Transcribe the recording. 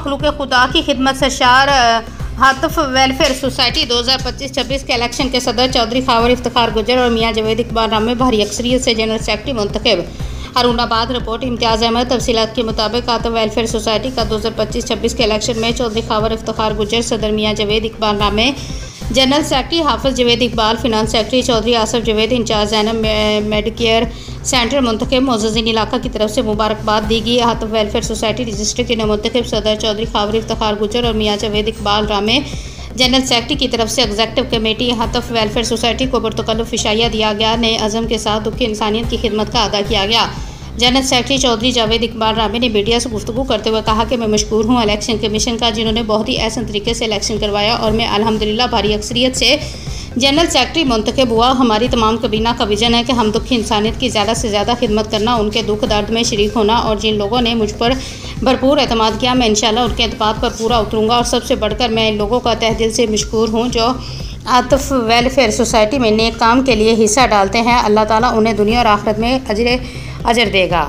मखलूक खुदा की खिदमत सरशार हातफ वेलफेयर सोसाइटी 2025-26 के इलेक्शन के सदर चौधरी खावर इफ्तिखार गुजर और मियाँ जवेद इकबाल राम में भारी अक्सरियत से जनरल सेक्रेटरी मुंतखब। हारूनाबाद रिपोर्ट इम्तियाज़ अहमद। तफसीलात के मुताबिक हातफ वेलफेयर सोसाइटी का 2025-26 के इलेक्शन में चौधरी खावर इफ्तिखार गुजर, सदर Mian Javed Iqbal Ram, general secretary Hafiz Javed Iqbal, finance secretary Chaudhry Asif Javed, in charge Zainab medicare centre मुंतखब मोअज़्ज़िज़ीन इलाका की तरफ से मुबारकबाद दी गई। हातफ वेलफेयर सोसाइटी रजिस्टर के मुंतखब सदर चौधरी खावर इफ्तिखार गुजर और मियाँ जवेद इकबाल रामे जनरल सेक्रेटरी की तरफ से एग्जेक्टिव कमेटी हातफ वेलफेयर सोसाइटी को पुरतकल्लुफ़ इशाया दिया गया। नए अज़म के साथ दुख इंसानियत की खिदमत का अदा किया गया। जनरल सेक्रेटरी चौधरी जावेद इकबाल रामे ने मीडिया से गुफ्तगू करते हुए कहा कि मैं मशकूर हूँ इलेक्शन कमीशन का, जिन्होंने बहुत ही एहसन तरीके से इलेक्शन करवाया और मैं अल्हम्दुलिल्लाह भारी अक्सरियत से जनरल सेक्रेटरी मुंतखब हुआ। हमारी तमाम कबीना का विजन है कि हम दुख इंसानियत की ज़्यादा से ज़्यादा खिदमत करना, उनके दुख दर्द में शरीक होना, और जिन लोगों ने मुझ पर भरपूर एतमाद किया मैं इंशाल्लाह उनके एतमाद पर पूरा उतरूँगा। और सबसे बढ़कर मैं इन लोगों का तहे दिल से मशकूर हूँ जो हातफ वेलफेयर सोसाइटी में नेक काम के लिए हिस्सा डालते हैं। अल्लाह ताला उन्हें दुनिया और आखिरत में अजर देगा।